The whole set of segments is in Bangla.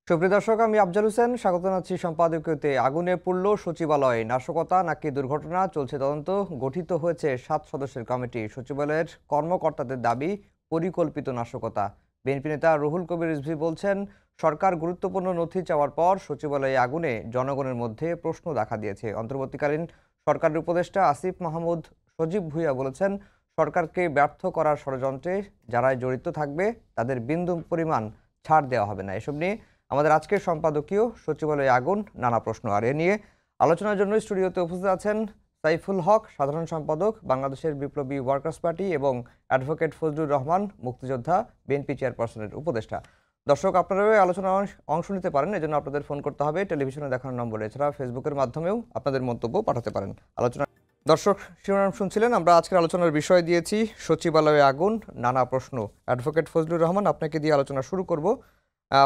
সুপ্রিয় দর্শক, আমি আফজাল হোসেন স্বাগত জানাচ্ছি সম্পাদকীয়তে। আগুনে পুড়ল সচিবালয়, নাশকতা নাকি দুর্ঘটনা, চলছে তদন্ত। গঠিত হয়েছে 7 সদস্যের কমিটি। সচিবালয়ের কর্মকর্তাদের দাবি পরিকল্পিত নাশকতা। বিএনপি নেতা রুহুল কবির রিজভী বলছেন, সরকার গুরুত্বপূর্ণ নথি চাওয়ার পর সচিবালয়ে আগুনে জনগণের মধ্যে প্রশ্ন দেখা দিয়েছে। অন্তর্বর্তীকালীন সরকারের উপদেষ্টা আসিফ মাহমুদ সজীব ভুঁইয়া বলেছেন, সরকারকে ব্যর্থ করার ষড়যন্ত্রে যারাই জড়িত থাকবে তাদের বিন্দু পরিমাণ ছাড় দেওয়া হবে না। এসব নিয়ে আমাদের আজকের সম্পাদকীয় সচিবালয়ে আগুন, নানা প্রশ্ন। আর এ নিয়ে আলোচনার জন্য স্টুডিওতে উপস্থিত আছেন সাইফুল হক, সাধারণ সম্পাদক বাংলাদেশের বিপ্লবী ওয়ার্কার্স পার্টি, এবং অ্যাডভোকেট ফজলুর রহমান, মুক্তিযোদ্ধা, বিএনপি চেয়ারপারসনের উপদেষ্টা। দর্শক, আপনারাও আলোচনায় অংশ নিতে পারেন, এজন্য আপনাদের ফোন করতে হবে টেলিভিশনে দেখানো নম্বরে। এছাড়া ফেসবুকের মাধ্যমেও আপনাদের মন্তব্য পাঠাতে পারেন। আলোচনা দর্শক, শিরোনাম শুনছিলেন। আমরা আজকের আলোচনার বিষয় দিয়েছি সচিবালয়ে আগুন, নানা প্রশ্ন। অ্যাডভোকেট ফজলুর রহমান, আপনাকে দিয়ে আলোচনা শুরু করব।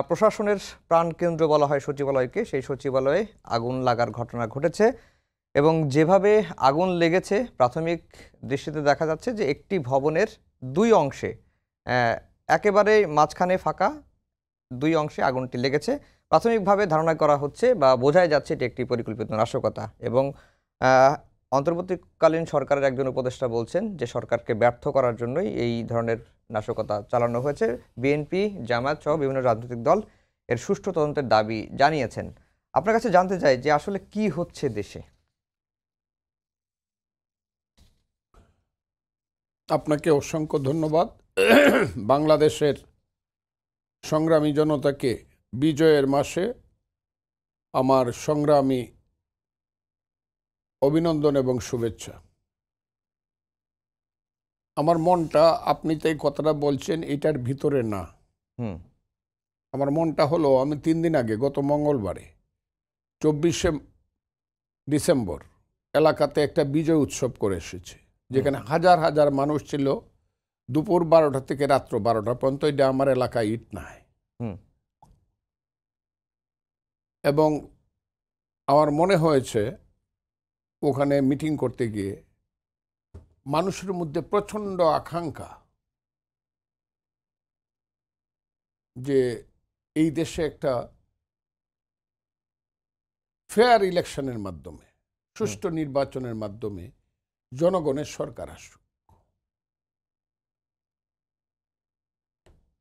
প্রশাসনের প্রাণকেন্দ্র বলা হয় সচিবালয়কে। সেই সচিবালয়ে আগুন লাগার ঘটনা ঘটেছে এবং যেভাবে আগুন লেগেছে প্রাথমিক দৃষ্টিতে দেখা যাচ্ছে যে একটি ভবনের দুই অংশে, একেবারে মাঝখানে ফাঁকা দুই অংশে আগুনটি লেগেছে। প্রাথমিকভাবে ধারণা করা হচ্ছে বা বোঝাই যাচ্ছে এটি একটি পরিকল্পিত নাশকতা। এবং অন্তর্বর্তীকালীন সরকারের একজন উপদেষ্টা বলছেন যে সরকারকে ব্যর্থ করার জন্যই এই ধরনের নাশকতা চালানো হয়েছে। বিএনপি, জামায়াত সহ বিভিন্ন রাজনৈতিক দল এর সুষ্ঠু তদন্তের দাবি জানিয়েছেন। আপনার কাছে জানতে চাই যে আসলে কি হচ্ছে দেশে। আপনাকে অসংখ্য ধন্যবাদ। বাংলাদেশের সংগ্রামী জনতাকে বিজয়ের মাসে আমার সংগ্রামী অভিনন্দন এবং শুভেচ্ছা। আমার মনটা, আপনি তো এই কথাটা বলছেন, এটার ভিতরে না। আমার মনটা হলো, আমি 3 দিন আগে, গত মঙ্গলবারে 24শে ডিসেম্বর এলাকাতে একটা বিজয় উৎসব করে এসেছে, যেখানে হাজার হাজার মানুষ ছিল। দুপুর 12টা থেকে রাত্র 12টা পর্যন্ত। এটা আমার এলাকায় ইট নাই। এবং আমার মনে হয়েছে ওখানে মিটিং করতে গিয়ে মানুষের মধ্যে প্রচণ্ড আকাঙ্ক্ষা যে এই দেশে একটা ফেয়ার ইলেকশনের মাধ্যমে, সুষ্ঠু নির্বাচনের মাধ্যমে জনগণের সরকার আসুক।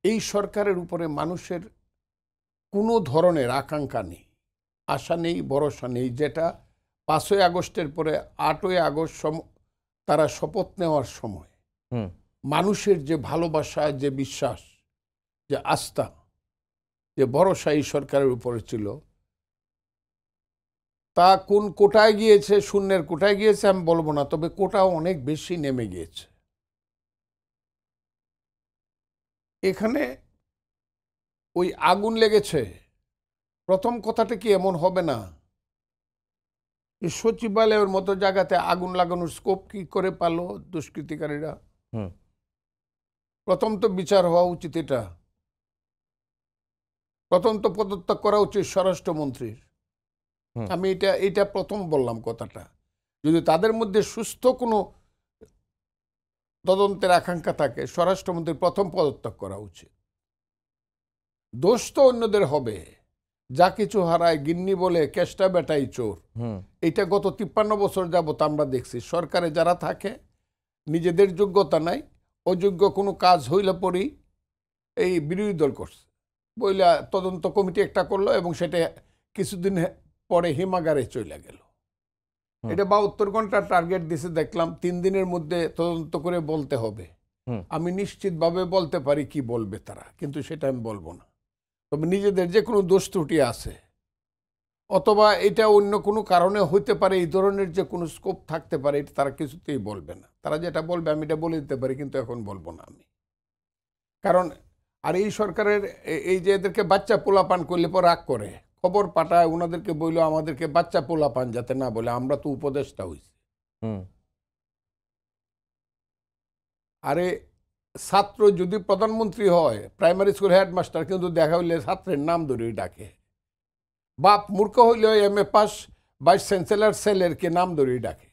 এই সরকারের উপরে মানুষের কোনো ধরনের আকাঙ্ক্ষা নেই, আশা নেই, ভরসা নেই। যেটা 5ই আগস্টের পরে 8ই আগস্ট তারা শপথ নেওয়ার সময় মানুষের যে ভালোবাসা, যে বিশ্বাস, যে আস্থা, যে ভরসা এই সরকারের উপরে ছিল, তা কোন কোটায় গিয়েছে, শূন্যের কোটায় গিয়েছে আমি বলবো না, তবে কোটাও অনেক বেশি নেমে গিয়েছে। এখানে ওই আগুন লেগেছে, প্রথম কথাটা কি এমন হবে না এই সচিবালয়ের মতো জায়গাতে আগুন লাগানোর স্কোপ কি করে পালো দুষ্কৃতিকারীরা? প্রথম তো বিচার হওয়া উচিত। এটা প্রথম তো পদত্যাগ করা উচিত স্বরাষ্ট্রমন্ত্রীর। আমি এটা প্রথম বললাম কথাটা। যদি তাদের মধ্যে সুস্থ কোনো তদন্তের আকাঙ্ক্ষা থাকে, স্বরাষ্ট্রমন্ত্রীর প্রথম পদত্যাগ করা উচিত। দোষ তো অন্যদের হবে। যা কিছু হারায় গিন্নি বলে কেষ্টা বেটাই চোর। এটা গত 53 বছর যাবত আমরা দেখছি। সরকারে যারা থাকে নিজেদের যোগ্যতা নাই, অযোগ্য কোনো কাজ হইলে পরেই এই বিরোধী দল করছে বইলা তদন্ত কমিটি একটা করলো এবং সেটা কিছুদিন পরে হিমাগারে চলে গেল। এটা 72 ঘন্টার টার্গেট দিছে দেখলাম। 3 দিনের মধ্যে তদন্ত করে বলতে হবে। আমি নিশ্চিতভাবে বলতে পারি কি বলবে তারা, কিন্তু সেটা আমি বলবো না। তবে নিজেদের যে কোনো দোষ ত্রুটি আছে, অথবা এটা অন্য কোনো কারণে হইতে পারে, এই ধরনের যে কোনো স্কোপ থাকতে পারে, এটা তারা কিছুতেই বলবে না। তারা যেটা বলবে আমি এটা বলে দিতে পারি, কিন্তু এখন বলবো না আমি। কারণ আর এই সরকারের এই যে এদেরকে বাচ্চা পোলাপান করলে পর রাগ করে, খবর পাঠায়, ওনাদেরকে বললো আমাদেরকে বাচ্চা পোলাপান যাতে না বলে, আমরা তো উপদেষ্টা হইছি। আরে ছাত্র যদি প্রধানমন্ত্রী হয়, প্রাইমারি স্কুল হেডমাস্টার, কিন্তু দেখা হইলে ছাত্রের নাম ধরেই ডাকে। বাপ মূর্খ হইলে MA পাস ভাইস চ্যান্সেলর সেলেরকে নাম ধরেই ডাকে।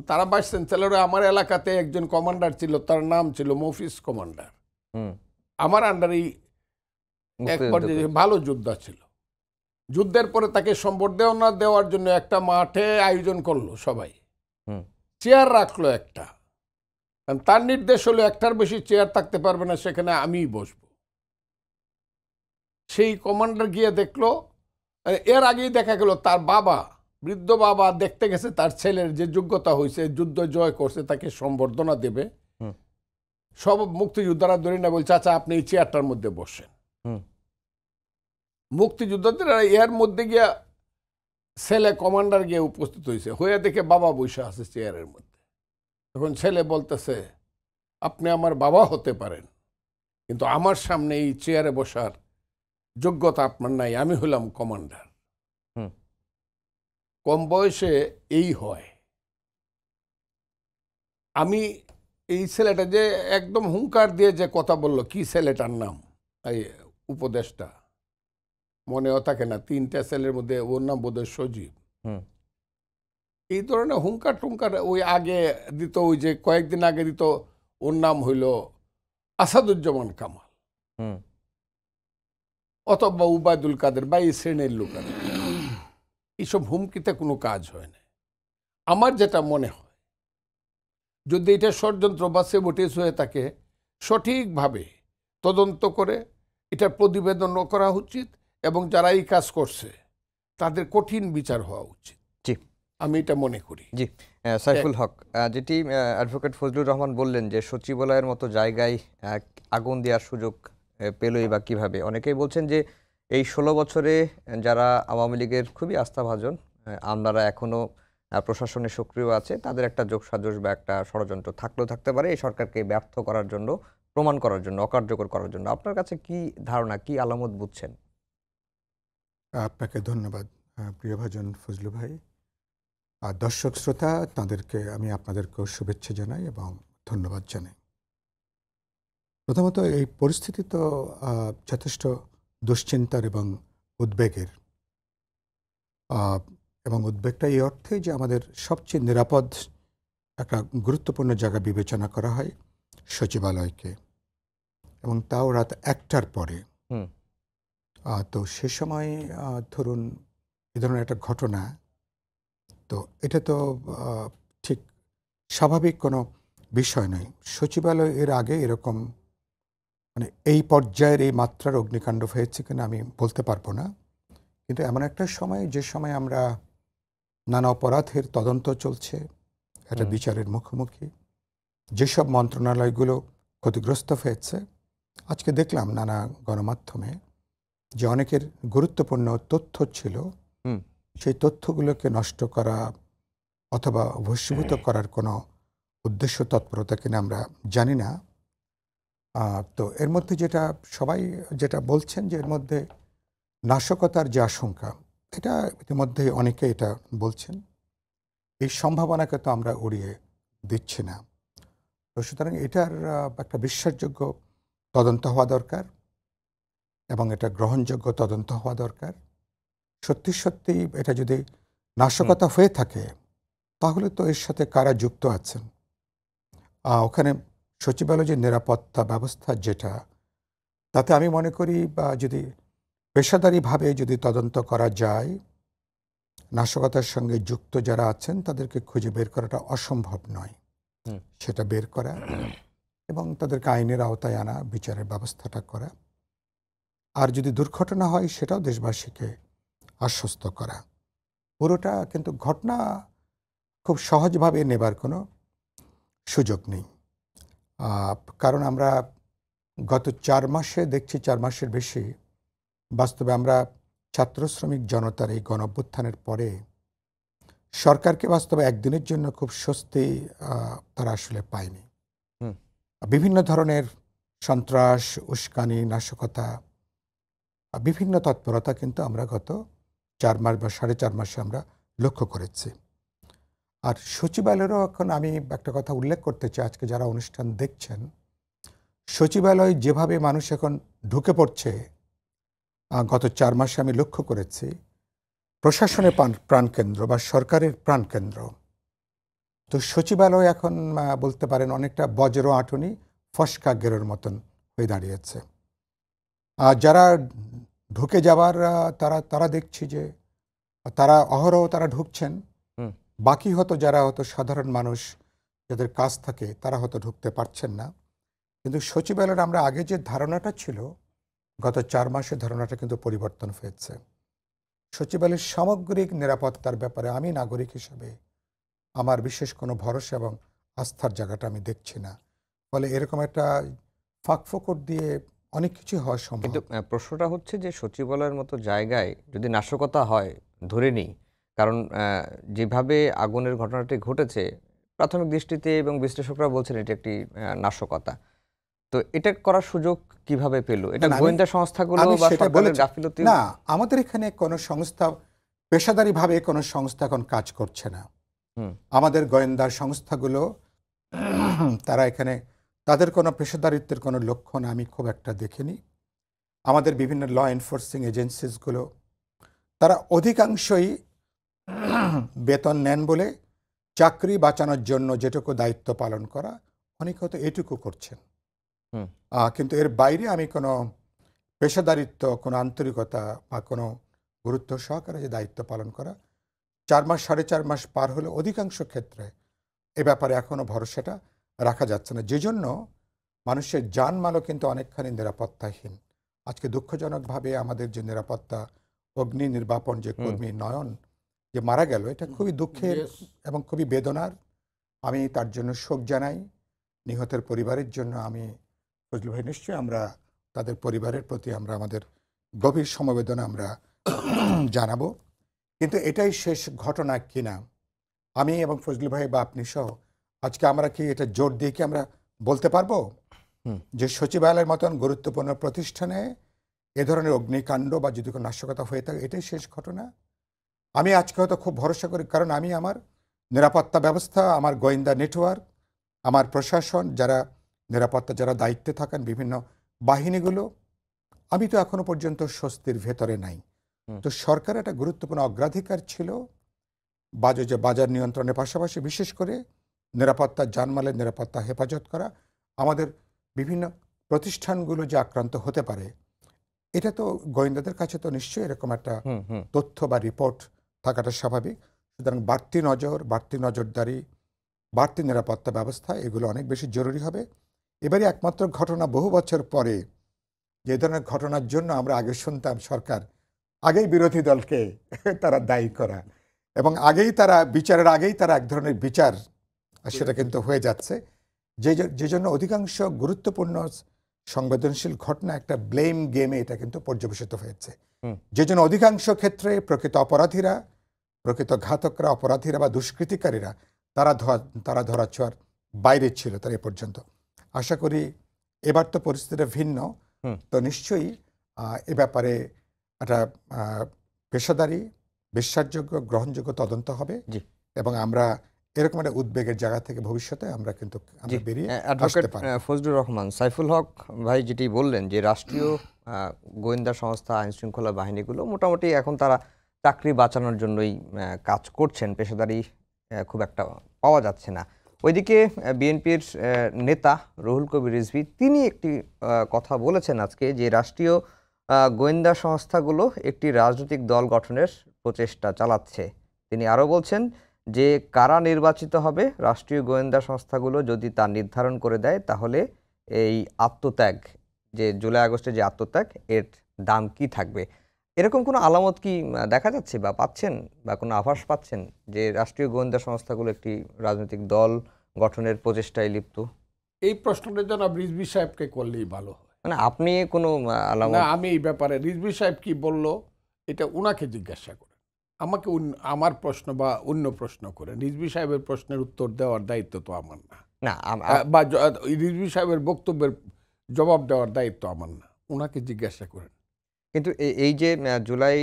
তারা ভাইস চ্যান্সেলর, আমার এলাকাতে একজন কমান্ডার ছিল, তার নাম ছিল মফিজ কমান্ডার। আমার আন্ডারেই এক মুক্তিযুদ্ধ পর্যায়ে করেছে। ভালো যোদ্ধা ছিল। যুদ্ধের পরে তাকে সম্বর্ধনা দেওয়ার জন্য একটা মাঠে আয়োজন করলো সবাই, হুম চেয়ার রাখলো একটা, কারণ তার নির্দেশ হলো একটার বেশি চেয়ার থাকতে পারবে না, সেখানে আমিই বসবো। সেই কমান্ডার গিয়ে দেখলো, এর আগেই দেখা গেল তার বাবা, বৃদ্ধ বাবা দেখতে গেছে তার ছেলের যে যোগ্যতা হয়েছে, যুদ্ধ জয় করছে, তাকে সম্বর্ধনা দেবে। হুম সব মুক্তিযোদ্ধারা ধরে না বলছে, আচ্ছা আপনি এই চেয়ারটার মধ্যে বসেন। হুম মুক্তিযোদ্ধারা এর মধ্যে গিয়া ছেলে কমান্ডার গিয়ে উপস্থিত হয়েছে, হয়ে দেখে বাবা বসে আছে চেয়ারের মধ্যে। তখন ছেলে বলতেছে, আপনি আমার বাবা হতে পারেন, কিন্তু আমার সামনে এই চেয়ারে বসার যোগ্যতা আপনার নাই, আমি হলাম কমান্ডার। হুম কম বয়সে এই হয়। আমি এই ছেলেটা যে একদম হুঙ্কার দিয়ে যে কথা বলল, কি ছেলেটার নাম, এই উপদেশটা মনেও থাকে না, 3টা ছেলের মধ্যে ওর নাম বোধহয় সজীব। হুম এই ধরনের হুঙ্কার টুঙ্কার ওই আগে দিত, ওই যে কয়েকদিন আগে দিত, ওর নাম হইল আসাদুজ্জামান কামাল হুম অথবা উবায়দুল কাদের বা এই শ্রেণীর লোক। এইসব হুমকিতে কোনো কাজ হয় না। আমার যেটা মনে হয়, যদি এটা ষড়যন্ত্র বা সেবটিস হয়ে থাকে, সঠিকভাবে তদন্ত করে এটা প্রতিবেদন করা উচিত, এবং যারা এই কাজ করছে তাদের কঠিন বিচার হওয়া উচিত, জি আমি এটা মনে করি। জি সাইফুল হক, যেটি অ্যাডভোকেট ফজলুর রহমান বললেন যে সচিবালয়ের মতো জায়গায় আগুন দেওয়ার সুযোগ পেলই বা কিভাবে। অনেকেই বলছেন যে এই 16 বছরে যারা আওয়ামী লীগের খুবই আস্থাভাজন আমলারা এখনো প্রশাসনে সক্রিয় আছে, তাদের একটা যোগসাজশ বা একটা ষড়যন্ত্র থাকলেও থাকতে পারে এই সরকারকে ব্যর্থ করার জন্য, প্রমাণ করার জন্য, অকার্যকর করার জন্য। আপনার কাছে কি ধারণা, কি আলামত বুঝছেন? আপনাকে ধন্যবাদ প্রিয়ভাজন ফজলু ভাই। আর দর্শক শ্রোতা, তাদেরকে আমি আপনাদেরকেও শুভেচ্ছা জানাই এবং ধন্যবাদ জানাই। প্রথমত এই পরিস্থিতি তো যথেষ্ট দুশ্চিন্তার এবং উদ্বেগের, আহ, এবং উদ্বেগটা এই অর্থে যে আমাদের সবচেয়ে নিরাপদ একটা গুরুত্বপূর্ণ জায়গা বিবেচনা করা হয় সচিবালয়কে, এবং তাও রাত 1টার পরে। হুম তো সে সময় ধরুন এ ধরনের একটা ঘটনা, তো এটা তো আহ, ঠিক স্বাভাবিক কোনো বিষয় নয়। সচিবালয় এর আগে এরকম মানে এই পর্যায়ের এই মাত্রার অগ্নিকাণ্ড হয়েছে কিনা আমি বলতে পারবো না, কিন্তু এমন একটা সময়, যে সময় আমরা নানা অপরাধের তদন্ত চলছে, একটা হুম বিচারের মুখোমুখি, যেসব মন্ত্রণালয়গুলো ক্ষতিগ্রস্ত হয়েছে। আজকে দেখলাম নানা গণমাধ্যমে যে অনেকের গুরুত্বপূর্ণ তথ্য ছিল, হুম সেই তথ্যগুলোকে নষ্ট করা অথবা ভস্মীভূত করার কোনো উদ্দেশ্য তৎপরতা কিনা আমরা জানি না। তো এর মধ্যে যেটা সবাই যেটা বলছেন যে এর মধ্যে নাশকতার যে আশঙ্কা, এটা ইতিমধ্যে অনেকে এটা বলছেন। এই সম্ভাবনাকে তো আমরা উড়িয়ে দিচ্ছি না। তো সুতরাং এটার একটা বিশ্বাসযোগ্য তদন্ত হওয়া দরকার, এবং এটা গ্রহণযোগ্য তদন্ত হওয়া দরকার। সত্যি সত্যি এটা যদি হুম নাশকতা হয়ে থাকে, তাহলে তো এর সাথে কারা যুক্ত আছেন। ওখানে সচিবালয় যে নিরাপত্তা ব্যবস্থা যেটা, তাতে আমি মনে করি বা যদি পেশাদারিভাবে যদি তদন্ত করা যায়, নাশকতার সঙ্গে যুক্ত যারা আছেন তাদেরকে খুঁজে বের করাটা অসম্ভব নয়। হুম সেটা বের করা এবং তাদেরকে আইনের আওতায় আনা, বিচারের ব্যবস্থাটা করা। আর যদি দুর্ঘটনা হয়, সেটাও দেশবাসীকে আশ্বস্ত করা। পুরোটা কিন্তু ঘটনা খুব সহজভাবে নেবার কোনো সুযোগ নেই। কারণ আমরা গত 4 মাসে দেখছি, 4 মাসের বেশি বাস্তবে আমরা ছাত্র শ্রমিক জনতার এই গণঅভ্যুত্থানের পরে সরকারকে বাস্তবে একদিনের জন্য খুব স্বস্তি তারা আসলে পায়নি। হুম বিভিন্ন ধরনের সন্ত্রাস, উস্কানি, নাশকতা, বিভিন্ন তৎপরতা কিন্তু আমরা গত 4 মাস বা 4.5 মাসে আমরা লক্ষ্য করেছি। আর সচিবালয়েরও এখন আমি একটা কথা উল্লেখ করতে চাই, আজকে যারা অনুষ্ঠান দেখছেন, সচিবালয় যেভাবে মানুষ এখন ঢুকে পড়ছে, গত 4 মাসে আমি লক্ষ্য করেছি প্রশাসনের প্রাণকেন্দ্র বা সরকারের প্রাণকেন্দ্র। তো সচিবালয় এখন বলতে পারেন অনেকটা বজ্র আঁটুনি, ফসকা গেরোর মতন হয়ে দাঁড়িয়েছে। যারা ঢুকে যাবার তারা তারা দেখছি যে তারা অহরহ তারা ঢুকছেন। হুম। বাকি হয়তো যারা হয়তো সাধারণ মানুষ যাদের কাজ থাকে তারা হয়তো ঢুকতে পারছেন না। কিন্তু সচিবালয়ের আমরা আগে যে ধারণাটা ছিল গত 4 মাসের ধারণাটা কিন্তু পরিবর্তন হয়েছে। সচিবালয়ের সামগ্রিক নিরাপত্তার ব্যাপারে আমি নাগরিক হিসেবে আমার বিশেষ কোনো ভরসা এবং আস্থার জায়গাটা আমি দেখছি না। ফলে এরকম একটা ফাঁকফোকর দিয়ে অনেক কিছু হওয়া সম্ভব। কিন্তু প্রশ্নটা হচ্ছে যে সচিবালয়ের মতো জায়গায় যদি নাশকতা হয়, ধরে নিই, কারণ যেভাবে আগুনের ঘটনাটি ঘটেছে প্রাথমিক দৃষ্টিতে এবং বিশ্লেষকরা বলছেন এটি একটি নাশকতা। তো এটা করার সুযোগ কিভাবে পেল? এটা না, গোয়েন্দা সংস্থাগুলো আমি বা সেটা সরকারের বলেছি। গাফিলতি? না, আমাদের এখানে কোনো সংস্থা পেশাদারিভাবে কোনো সংস্থা এখন কাজ করছে না। হুম, আমাদের গোয়েন্দা সংস্থাগুলো তারা এখানে তাদের কোনো পেশাদারিত্বের কোনো লক্ষণ আমি খুব একটা দেখিনি। আমাদের বিভিন্ন ল এনফোর্সিং এজেন্সিসগুলো তারা অধিকাংশই বেতন নেন বলে চাকরি বাঁচানোর জন্য যেটুকু দায়িত্ব পালন করা অনেকে হয়তো এটুকু করছেন। হুম, কিন্তু এর বাইরে আমি কোনো পেশাদারিত্ব, কোনো আন্তরিকতা বা কোনো গুরুত্ব সহকারে যে দায়িত্ব পালন করা 4 মাস 4.5 মাস পার হলে অধিকাংশ ক্ষেত্রে এ ব্যাপারে এখনও ভরসাটা রাখা যাচ্ছে না। যেজন্য মানুষের জানমালও কিন্তু অনেকখানি নিরাপত্তাহীন। আজকে দুঃখজনকভাবে আমাদের যে নিরাপত্তা অগ্নি নির্বাপন যে হুম। কর্মী নয়ন যে মারা গেল, এটা খুবই দুঃখের Yes. এবং খুবই বেদনার। আমি তার জন্য শোক জানাই। নিহতের পরিবারের জন্য আমি ফজলু ভাই নিশ্চয়ই আমরা তাদের পরিবারের প্রতি আমরা আমাদের গভীর সমবেদনা আমরা জানাবো। কিন্তু এটাই শেষ ঘটনা কিনা আমি এবং ফজলু ভাই বা আপনি সহ আজকে আমরা কি এটা জোর দিয়ে কি আমরা বলতে পারবো হুম। যে সচিবালয়ের মতন গুরুত্বপূর্ণ প্রতিষ্ঠানে এ ধরনের অগ্নিকাণ্ড বা যদি কোনো নাশকতা হয়ে থাকে এটাই শেষ ঘটনা? আমি আজকে হয়তো খুব ভরসা করি, কারণ আমি আমার নিরাপত্তা ব্যবস্থা, আমার গোয়েন্দা নেটওয়ার্ক, আমার প্রশাসন, যারা নিরাপত্তা যারা দায়িত্বে থাকেন বিভিন্ন বাহিনীগুলো, আমি তো এখনো পর্যন্ত স্বস্তির ভেতরে নাই। হুম। তো সরকার একটা গুরুত্বপূর্ণ অগ্রাধিকার ছিল বাজার নিয়ন্ত্রণের পাশাপাশি বিশেষ করে নিরাপত্তা, জানমালের নিরাপত্তা হেফাজত করা। আমাদের বিভিন্ন প্রতিষ্ঠানগুলো যে আক্রান্ত হতে পারে এটা তো গোয়েন্দাদের কাছে তো নিশ্চয়ই এরকম একটা হুম, হুম। তথ্য বা রিপোর্ট থাকাটা স্বাভাবিক। সুতরাং বাড়তি নজর, বাড়তি নজরদারি, বাড়তি নিরাপত্তা ব্যবস্থা এগুলো অনেক বেশি জরুরি হবে। এবারে একমাত্র ঘটনা বহু বছর পরে যে ধরনের ঘটনার জন্য আমরা আগে শুনতাম সরকার আগেই বিরোধী দলকে তারা দায়ী করা এবং আগেই তারা বিচারের আগেই তারা এক ধরনের বিচার সেটা কিন্তু হয়ে যাচ্ছে। যে জন্য অধিকাংশ গুরুত্বপূর্ণ সংবেদনশীল ঘটনা একটা ব্লেম গেমে এটা কিন্তু পর্যবেসিত হয়েছে। হুম। যে জন্য অধিকাংশ ক্ষেত্রে প্রকৃত অপরাধীরা, প্রকৃত ঘাতকরা, অপরাধীরা বা দুষ্কৃতিকারীরা তারা ধরাছোঁয়ার বাইরে ছিল তারা এ পর্যন্ত। আশা করি এবার তো পরিস্থিতিটা ভিন্ন। হুম। তো নিশ্চয়ই এ ব্যাপারে একটা পেশাদারি, বিশ্বাসযোগ্য, গ্রহণযোগ্য তদন্ত হবে জি। এবং আমরা এরকম একটা উদ্বেগের জায়গা থেকে ভবিষ্যতে আমরা কিন্তু জি, আমরা বেরিয়ে অ্যাডভোকেট আসতে পারবো। ফজলুর রহমান, সাইফুল হক ভাই যেটি বললেন যে রাষ্ট্রীয় গোয়েন্দা সংস্থা, আইনশৃঙ্খলা বাহিনীগুলো মোটামুটি এখন তারা চাকরি বাঁচানোর জন্যই কাজ করছেন, পেশাদারি খুব একটা পাওয়া যাচ্ছে না। ওইদিকে বিএনপির নেতা রুহুল কবির রিজভী তিনি একটি কথা বলেছেন আজকে যে রাষ্ট্রীয় গোয়েন্দা সংস্থাগুলো একটি রাজনৈতিক দল গঠনের প্রচেষ্টা চালাচ্ছে। তিনি আরও বলছেন যে কারা নির্বাচিত হবে রাষ্ট্রীয় গোয়েন্দা সংস্থাগুলো যদি তা নির্ধারণ করে দেয় তাহলে এই আত্মত্যাগ, যে জুলাই আগস্টে যে আত্মত্যাগ, এর দাম কি থাকবে? এরকম কোনো আলামত কি দেখা যাচ্ছে বা পাচ্ছেন বা কোনো আভাস পাচ্ছেন যে রাষ্ট্রীয় গোয়েন্দা সংস্থাগুলো একটি রাজনৈতিক দল গঠনের প্রচেষ্টায় লিপ্ত? এই প্রশ্নটা জনাব রিজভী সাহেবকে করলেই ভালো হয়। মানে আপনি কোনো না, আলামত? আমি এই ব্যাপারে রিজভী সাহেব কি বলল এটা উনাকে জিজ্ঞাসা করেন। আমাকে আমার প্রশ্ন বা অন্য প্রশ্ন করেন। রিজভী সাহেবের প্রশ্নের উত্তর দেওয়ার দায়িত্ব তো আমার না। না, বা রিজভী সাহেবের বক্তব্যের জবাব দেওয়ার দায়িত্ব আমার না। উনাকে জিজ্ঞাসা করেন। কিন্তু এই যে জুলাই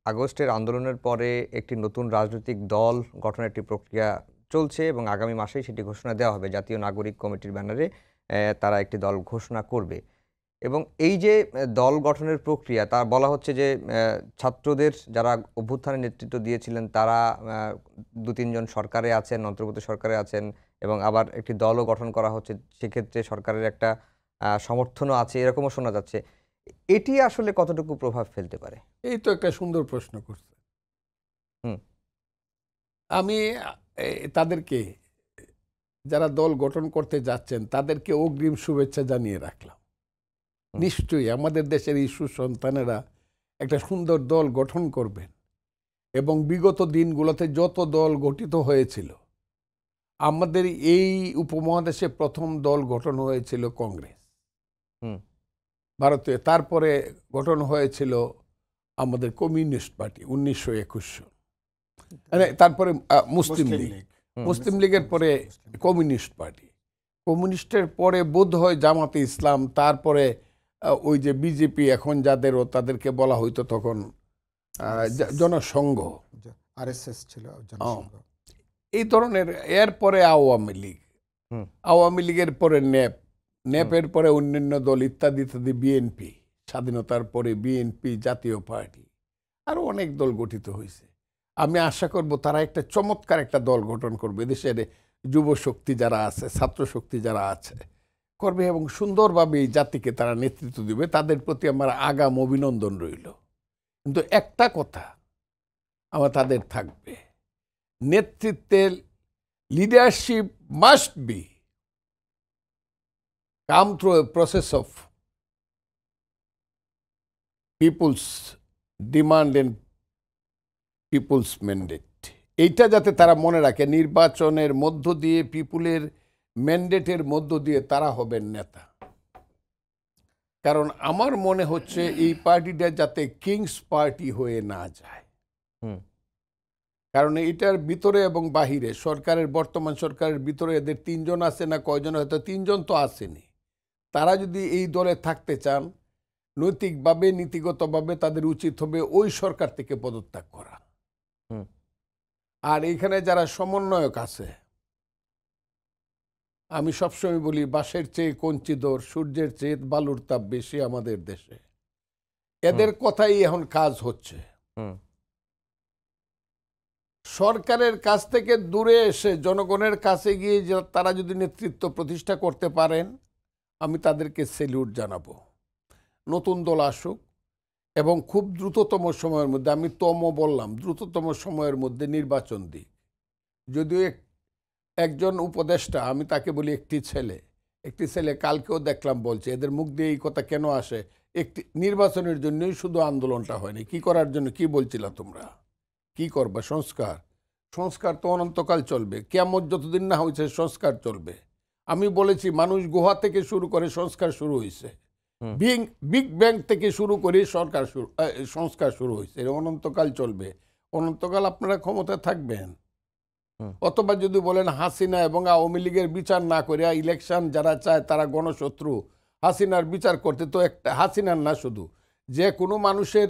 আগস্টের আন্দোলনের পরে একটি নতুন রাজনৈতিক দল গঠনের একটি প্রক্রিয়া চলছে এবং আগামী মাসেই সেটি ঘোষণা দেওয়া হবে। জাতীয় নাগরিক কমিটির ব্যানারে তারা একটি দল ঘোষণা করবে এবং এই যে দল গঠনের প্রক্রিয়া, তা বলা হচ্ছে যে ছাত্রদের যারা অভ্যুত্থানের নেতৃত্ব দিয়েছিলেন তারা ২-৩ জন সরকারে আছেন, অন্তর্বর্তী সরকারে আছেন এবং আবার একটি দলও গঠন করা হচ্ছে। সেক্ষেত্রে সরকারের একটা সমর্থনও আছে, এরকমও শোনা যাচ্ছে। এটি আসলে কতটুকু প্রভাব ফেলতে পারে? এই তো একটা সুন্দর প্রশ্ন করছে। হুম। আমি তাদেরকে, যারা দল গঠন করতে যাচ্ছেন তাদেরকে অগ্রিম শুভেচ্ছা জানিয়ে রাখলাম। নিশ্চয়ই আমাদের দেশের এই সুসন্তানেরা একটা সুন্দর দল গঠন করবেন এবং বিগত দিনগুলোতে যত দল গঠিত হয়েছিল, আমাদের এই উপমহাদেশে প্রথম দল গঠন হয়েছিল কংগ্রেস ভারতে, তারপরে গঠন হয়েছিল আমাদের কমিউনিস্ট পার্টি 1921 তারপরে মুসলিম লীগ, মুসলিম লীগের পরে কমিউনিস্ট পার্টি, কমিউনিস্টের পরে বোধ হয় জামাতে ইসলাম, তারপরে ওই যে বিজেপি এখন যাদেরও তাদেরকে বলা হইতো তখন জনসংঘ, আরএসএস ছিল জনসংঘ, এই ধরনের। এরপরে আওয়ামী লীগ, আওয়ামী লীগের পরে ন্যাপ, ন্যাপের পরে অন্যান্য দল ইত্যাদি ইত্যাদি, বিএনপি, স্বাধীনতার পরে বিএনপি, জাতীয় পার্টি, আরো অনেক দল গঠিত হয়েছে। আমি আশা করব তারা একটা চমৎকার একটা দল গঠন করবে, দেশের যুব শক্তি যারা আছে, ছাত্র শক্তি যারা আছে করবে এবং সুন্দরভাবে এই জাতিকে তারা নেতৃত্ব দিবে। তাদের প্রতি আমার আগাম অভিনন্দন রইল। কিন্তু একটা কথা আমার তাদের থাকবে, নেতৃত্বের leadership must be come through a process of people's demand and people's mandate. এইটা যাতে তারা মনে রাখে, নির্বাচনের মধ্য দিয়ে, পিপুলের ম্যান্ডেটের মধ্য দিয়ে তারা হবেন নেতা। কারণ আমার মনে হচ্ছে এই পার্টিটা যাতে কিংস পার্টি হয়ে না যায়, কারণ এটার ভিতরে এবং বাহিরে সরকারের, বর্তমান সরকারের ভিতরে এদের 3 জন আছে না কয়জন, হয়তো 3 জন তো আসেনি। তারা যদি এই দলে থাকতে চান, নৈতিকভাবে নীতিগতভাবে তাদের উচিত হবে ওই সরকার থেকে পদত্যাগ করা। আর এখানে যারা সমন্বয়ক আছে, আমি সবসময় বলি বাঁশের চেয়ে কঞ্চি দর, সূর্যের চেয়ে বালুর তাপ বেশি আমাদের দেশে। এদের কথাই এখন কাজ হচ্ছে। সরকারের কাছ থেকে দূরে এসে জনগণের কাছে গিয়ে তারা যদি নেতৃত্ব প্রতিষ্ঠা করতে পারেন, আমি তাদেরকে স্যালিউট জানাবো। নতুন দল আসুক এবং খুব দ্রুততম সময়ের মধ্যে, আমি বললাম দ্রুততম সময়ের মধ্যে নির্বাচন দিক। যদিও একজন উপদেষ্টা, আমি তাকে বলি একটি ছেলে কালকেও দেখলাম বলছে, এদের মুখ দিয়ে এই কথা কেন আসে, একটি নির্বাচনের জন্যই শুধু আন্দোলনটা হয়নি, কি করার জন্য, কি বলছিলা তোমরা, কি করবা, সংস্কার তো অনন্তকাল চলবে, কিয়ামত যতদিন না হয়েছে সংস্কার চলবে। আমি বলেছি মানুষ গুহা থেকে শুরু করে সংস্কার শুরু হয়েছে, বিগ ব্যাং থেকে শুরু করে সংস্কার শুরু হয়েছে, অনন্তকাল চলবে। অনন্তকাল আপনারা ক্ষমতায় থাকবেন। অথবা যদি বলেন হাসিনা এবং আওয়ামী লীগের বিচার না করে ইলেকশন যারা চায় তারা গণশত্রু, হাসিনার বিচার করতে, তো একটা হাসিনার না, শুধু যে কোনো মানুষের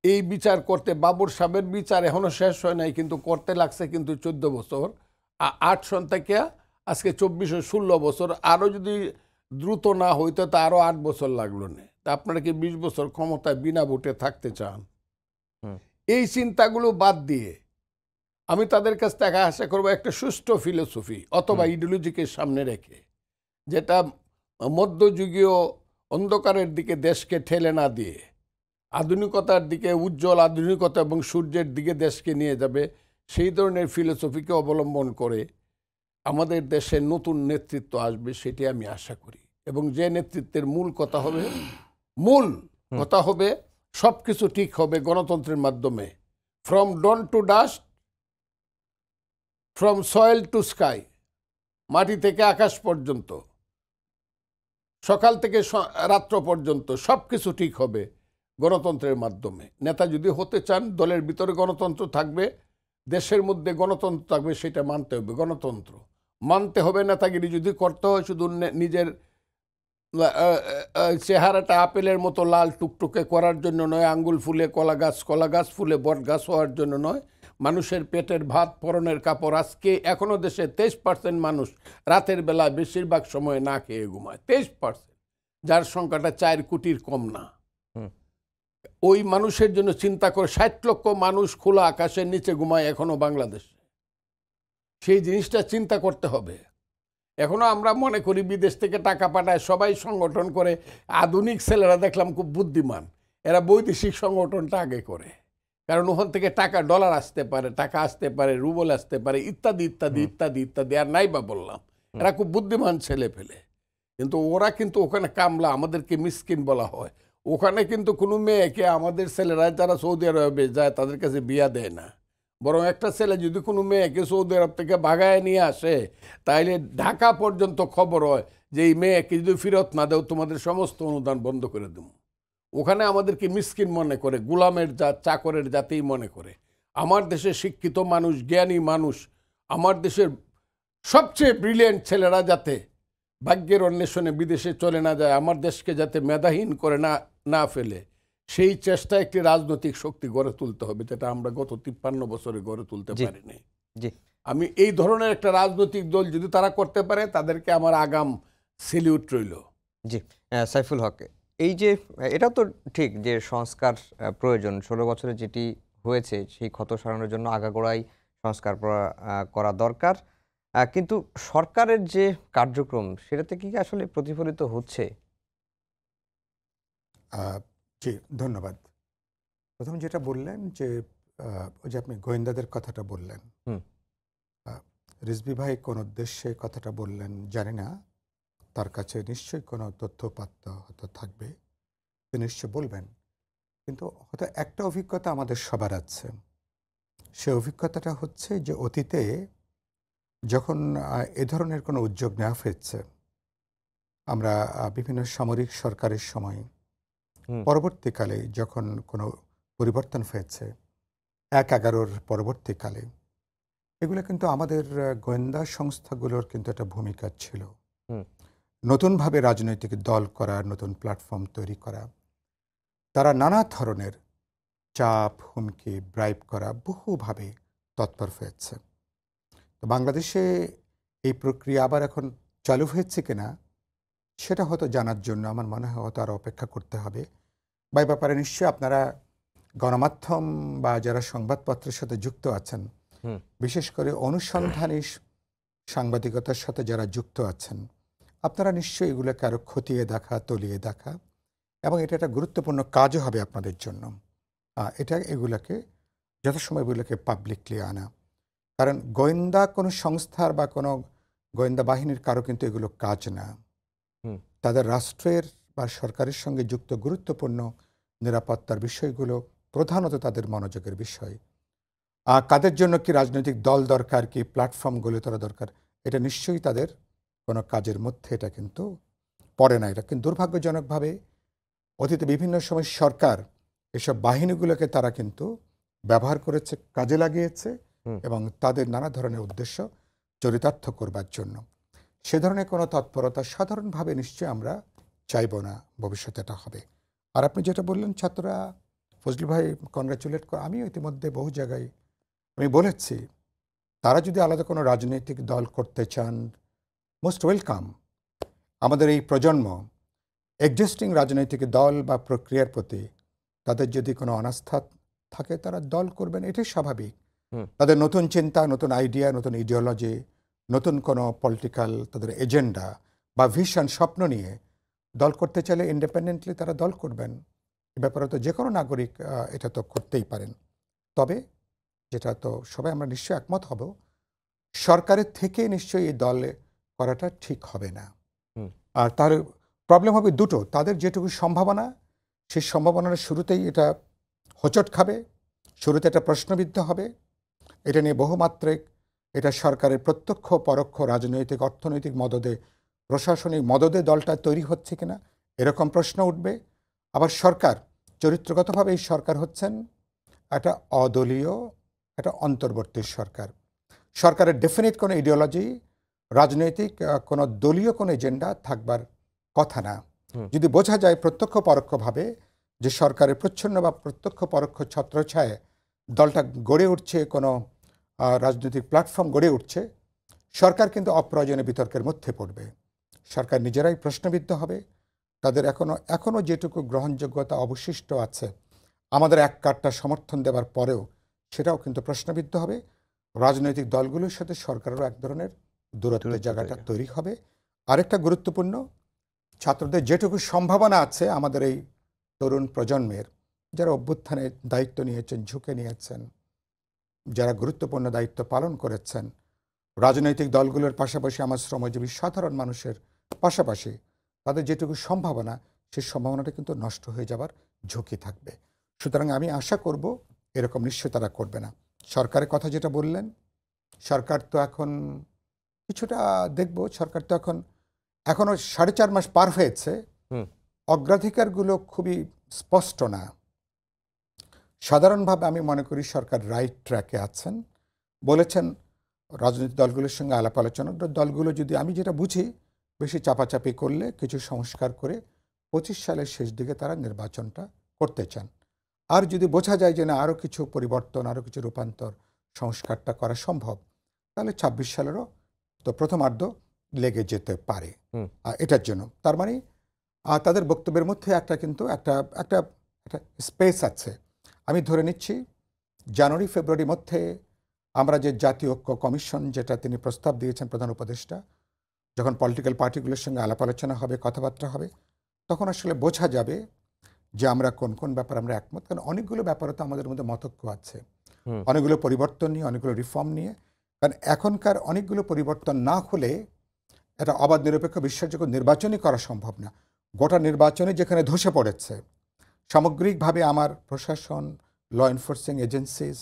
এই বিচার করতে, বাবর সাহেবের বিচার এখনো শেষ হয় নাই, কিন্তু করতে লাগছে কিন্তু 14 বছর, 8 সন থেকে আজকে 24-16 বছর, আরও যদি দ্রুত না হইতো তা আরও 8 বছর লাগলো না। তা আপনারা কি 20 বছর ক্ষমতায় বিনা ভোটে থাকতে চান? এই চিন্তাগুলো বাদ দিয়ে আমি তাদের কাছ থেকে আশা করবো একটা সুষ্ঠু ফিলোসফি অথবা ইডিওলজিকে সামনে রেখে, যেটা মধ্যযুগীয় অন্ধকারের দিকে দেশকে ঠেলে না দিয়ে আধুনিকতার দিকে, উজ্জ্বল আধুনিকতা এবং সূর্যের দিকে দেশকে নিয়ে যাবে, সেই ধরনের ফিলোসফিকে অবলম্বন করে আমাদের দেশে নতুন নেতৃত্ব আসবে, সেটি আমি আশা করি। এবং যে নেতৃত্বের মূল কথা হবে সব কিছু ঠিক হবে গণতন্ত্রের মাধ্যমে, from dawn to dusk, from soil to sky, মাটি থেকে আকাশ পর্যন্ত, সকাল থেকে রাত্র পর্যন্ত সব কিছু ঠিক হবে গণতন্ত্রের মাধ্যমে। নেতা যদি হতে চান, দলের ভিতরে গণতন্ত্র থাকবে, দেশের মধ্যে গণতন্ত্র থাকবে, সেটা মানতে হবে। গণতন্ত্র মানতে হবে, নেতাগিরি যদি করতে হয় শুধু নিজের চেহারাটা আপেলের মতো লাল টুকটুকে করার জন্য নয়, আঙ্গুল ফুলে কলা গাছ ফুলে বট গাছ হওয়ার জন্য নয়, মানুষের পেটের ভাত, পরনের কাপড়। আজকে এখনো দেশে 23% মানুষ রাতের বেলা বেশিরভাগ সময় না খেয়ে ঘুমায়, 23%, যার সংখ্যাটা 4 কোটির কম না। ওই মানুষের জন্য চিন্তা করে 60 লক্ষ মানুষ খোলা আকাশের নিচে ঘুমায় এখনো বাংলাদেশে। সেই জিনিসটা চিন্তা করতে হবে এখনো আমরা মনে করি বিদেশ থেকে টাকা পাঠায়, সবাই সংগঠন করে। আধুনিক ছেলেরা দেখলাম খুব বুদ্ধিমান, এরা বৈদেশিক সংগঠনটা আগে করে, কারণ ওখান থেকে টাকা, ডলার আসতে পারে, টাকা আসতে পারে, রুবল আসতে পারে, ইত্যাদি ইত্যাদি ইত্যাদি ইত্যাদি। আর নাই বা বললাম, এরা খুব বুদ্ধিমান ছেলে ফেলে। কিন্তু ওরা কিন্তু ওখানে কামলা, আমাদেরকে মিসকিন বলা হয়। ওখানে কিন্তু কোনো মেয়েকে আমাদের ছেলেরা যারা সৌদি আরবে যায় তাদের কাছে বিয়া দেয় না, বরং একটা ছেলে যদি কোনো মেয়েকে সৌদি আরব থেকে ভাগায় নিয়ে আসে, তাইলে ঢাকা পর্যন্ত খবর হয় যে এই মেয়েকে যদি ফেরত না দেও তোমাদের সমস্ত অনুদান বন্ধ করে দেব। ওখানে আমাদেরকে মিসকিন মনে করে, গোলামের জাত, চাকরের জাতেই মনে করে। আমার দেশের শিক্ষিত মানুষ, জ্ঞানী মানুষ, আমার দেশের সবচেয়ে ব্রিলিয়েন্ট ছেলেরা যাতে ভাগ্যের অন্বেষণে বিদেশে চলে না যায়, আমার দেশকে যাতে মেধাহীন করে না ফেলে, সেই চেষ্টা একটি রাজনৈতিক শক্তি গড়ে তুলতে হবে, যেটা আমরা গত 53 বছরে গড়ে তুলতে পারিনি। আমি এই ধরনের একটা রাজনৈতিক দল যদি তারা করতে পারে, তাদেরকে আমার আগাম সেলিউট রইল। জি, সাইফুল হক, এই যে এটা তো ঠিক যে সংস্কার প্রয়োজন, 16 বছরে যেটি হয়েছে সেই ক্ষত সারানোর জন্য আগাগোড়াই সংস্কার করা দরকার, কিন্তু সরকারের যে কার্যক্রম সেটাতে কি আসলে প্রতিফলিত হচ্ছে? জি, ধন্যবাদ। প্রথম যেটা বললেন যে ওই যে আপনি গোয়েন্দাদের কথাটা বললেন, রিজভী ভাই কোন উদ্দেশ্যে কথাটা বললেন জানি না, তার কাছে নিশ্চয়ই কোনো তথ্যপাত্র হয়তো থাকবে, তিনি নিশ্চয় বলবেন। কিন্তু হয়তো একটা অভিজ্ঞতা আমাদের সবার আছে, সে অভিজ্ঞতাটা হচ্ছে যে অতীতে যখন এ ধরনের কোনো উদ্যোগ নেওয়া হয়েছে, আমরা বিভিন্ন সামরিক সরকারের সময়, পরবর্তীকালে যখন কোনো পরিবর্তন হয়েছে 1/11 পরবর্তীকালে, এগুলো কিন্তু আমাদের গোয়েন্দা সংস্থাগুলোর কিন্তু একটা ভূমিকা ছিল। নতুনভাবে রাজনৈতিক দল করা, নতুন প্ল্যাটফর্ম তৈরি করা, তারা নানা ধরনের চাপ, হুমকি, ব্রাইব করা বহুভাবে তৎপর হয়েছে। তো বাংলাদেশে এই প্রক্রিয়া আবার এখন চালু হয়েছে কিনা সেটা হয়তো জানার জন্য আমার মনে হয় হয়তো আরও অপেক্ষা করতে হবে, বা এই ব্যাপারে নিশ্চয়ই আপনারা গণমাধ্যম বা যারা সংবাদপত্রের সাথে যুক্ত আছেন, বিশেষ করে অনুসন্ধানী সাংবাদিকতার সাথে যারা যুক্ত আছেন, আপনারা নিশ্চয়ই এগুলোকে আরও খতিয়ে দেখা, তলিয়ে দেখা, এবং এটা একটা গুরুত্বপূর্ণ কাজও হবে আপনাদের জন্য। এগুলোকে যথাসময় এগুলোকে পাবলিকলি আনা, কারণ গোয়েন্দা কোনো সংস্থার বা কোনো গোয়েন্দা বাহিনীর কারো কিন্তু এগুলো কাজ না। তাদের রাষ্ট্রের বা সরকারের সঙ্গে যুক্ত গুরুত্বপূর্ণ নিরাপত্তার বিষয়গুলো প্রধানত তাদের মনোযোগের বিষয়। কাদের জন্য কি রাজনৈতিক দল দরকার, কি প্ল্যাটফর্ম গড়ে তোলা দরকার, এটা নিশ্চয়ই তাদের কোনো কাজের মধ্যে এটা কিন্তু পড়ে না। এটা কিন্তু দুর্ভাগ্যজনকভাবে অতীতে বিভিন্ন সময় সরকার এসব বাহিনীগুলোকে তারা কিন্তু ব্যবহার করেছে, কাজে লাগিয়েছে, এবং তাদের নানা ধরনের উদ্দেশ্য চরিতার্থ করবার জন্য। সে ধরনের কোনো তৎপরতা সাধারণভাবে নিশ্চয়ই আমরা চাইব না ভবিষ্যতে এটা হবে। আর আপনি যেটা বললেন ছাত্ররা, ফজলি ভাই কংগ্রাচুলেট করে, আমিও ইতিমধ্যে বহু জায়গায় আমি বলেছি, তারা যদি আলাদা কোনো রাজনৈতিক দল করতে চান, মোস্ট ওয়েলকাম। আমাদের এই প্রজন্ম এক্সিস্টিং রাজনৈতিক দল বা প্রক্রিয়ার প্রতি তাদের যদি কোনো অনাস্থা থাকে, তারা দল করবেন, এটাই স্বাভাবিক। তাদের নতুন চিন্তা, নতুন আইডিয়া, নতুন ইডিওলজি, নতুন কোনো পলিটিক্যাল তাদের এজেন্ডা বা ভিশন, স্বপ্ন নিয়ে দল করতে চাইলে ইন্ডিপেন্ডেন্টলি তারা দল করবেন। এ ব্যাপারে তো যে কোনো নাগরিক এটা তো করতেই পারেন। তবে যেটা তো সবাই আমরা নিশ্চয়ই একমত হব, সরকারের থেকে নিশ্চয়ই এই দলে করাটা ঠিক হবে না। আর তার প্রবলেম হবে দুটো, তাদের যেটুকু সম্ভাবনা, সেই সম্ভাবনার শুরুতেই এটা হোঁচট খাবে, শুরুতে এটা প্রশ্নবিদ্ধ হবে, এটা নিয়ে বহুমাত্রিক, এটা সরকারের প্রত্যক্ষ পরোক্ষ রাজনৈতিক, অর্থনৈতিক মদদে, প্রশাসনিক মদদে দলটা তৈরি হচ্ছে কিনা এরকম প্রশ্ন উঠবে। আবার সরকার চরিত্রগতভাবে এই সরকার হচ্ছেন একটা অদলীয়, একটা অন্তর্বর্তী সরকার। সরকারের ডেফিনিট কোনো ইডিওলজি, রাজনৈতিক কোনো দলীয় কোনো এজেন্ডা থাকবার কথা না। যদি বোঝা যায় প্রত্যক্ষ পরোক্ষভাবে যে সরকারের প্রচ্ছন্ন বা প্রত্যক্ষ পরোক্ষ ছত্রছায়ায় দলটা গড়ে উঠছে, কোনো রাজনৈতিক প্ল্যাটফর্ম গড়ে উঠছে, সরকার কিন্তু অপ্রয়োজনীয় বিতর্কের মধ্যে পড়বে। সরকার নিজেরাই প্রশ্নবিদ্ধ হবে, তাদের এখনও যেটুকু গ্রহণযোগ্যতা অবশিষ্ট আছে আমাদের এক কাটটা সমর্থন দেওয়ার পরেও, সেটাও কিন্তু প্রশ্নবিদ্ধ হবে। রাজনৈতিক দলগুলোর সাথে সরকারেরও এক ধরনের দূরত্বের জায়গাটা তৈরি হবে। আরেকটা গুরুত্বপূর্ণ, ছাত্রদের যেটুকু সম্ভাবনা আছে আমাদের এই তরুণ প্রজন্মের, যারা অভ্যুত্থানে দায়িত্ব নিয়েছেন, ঝুঁকে নিয়েছেন, যারা গুরুত্বপূর্ণ দায়িত্ব পালন করেছেন, রাজনৈতিক দলগুলোর পাশাপাশি আমার শ্রমজীবী সাধারণ মানুষের পাশাপাশি তাদের যেটুকু সম্ভাবনা, সেই সম্ভাবনাটা কিন্তু নষ্ট হয়ে যাবার ঝুঁকি থাকবে। সুতরাং আমি আশা করব এরকম নিশ্চয় তারা করবে না। সরকারের কথা যেটা বললেন, সরকার তো এখন কিছুটা দেখব, সরকার তো এখনো 4.5 মাস পার হয়েছে, অগ্রাধিকারগুলো খুবই স্পষ্ট না। সাধারণভাবে আমি মনে করি সরকার রাইট ট্র্যাকে আছেন। বলেছেন রাজনৈতিক দলগুলোর সঙ্গে আলাপ আলোচনা, দলগুলো যদি, আমি যেটা বুঝি, বেশি চাপাচাপি করলে কিছু সংস্কার করে 25 সালের শেষ দিকে তারা নির্বাচনটা করতে চান। আর যদি বোঝা যায় যে না, আরও কিছু পরিবর্তন, আরও কিছু রূপান্তর, সংস্কারটা করা সম্ভব, তাহলে 26 সালেরও তো প্রথমার্ধ লেগে যেতে পারে এটার জন্য। তার মানে তাদের বক্তব্যের মধ্যে কিন্তু একটা একটা একটা স্পেস আছে। আমি ধরে নিচ্ছি জানুয়ারি ফেব্রুয়ারির মধ্যে আমরা যে জাতীয় ঐক্য কমিশন, যেটা তিনি প্রস্তাব দিয়েছেন প্রধান উপদেষ্টা, যখন পলিটিক্যাল পার্টিগুলোর সঙ্গে আলাপ আলোচনা হবে, কথাবার্তা হবে, তখন আসলে বোঝা যাবে যে আমরা কোন কোন ব্যাপার আমরা একমত। কারণ অনেকগুলো ব্যাপারে তো আমাদের মধ্যে মতৈক্য আছে, অনেকগুলো পরিবর্তন নিয়ে, অনেকগুলো রিফর্ম নিয়ে। কারণ এখনকার অনেকগুলো পরিবর্তন না হলে এটা অবাধ নিরপেক্ষ বিশ্বাসযোগ্য নির্বাচনই করা সম্ভব না। গোটা নির্বাচনে যেখানে ধসে পড়েছে, সামগ্রিকভাবে আমার প্রশাসন, ল এনফোর্সিং এজেন্সিস,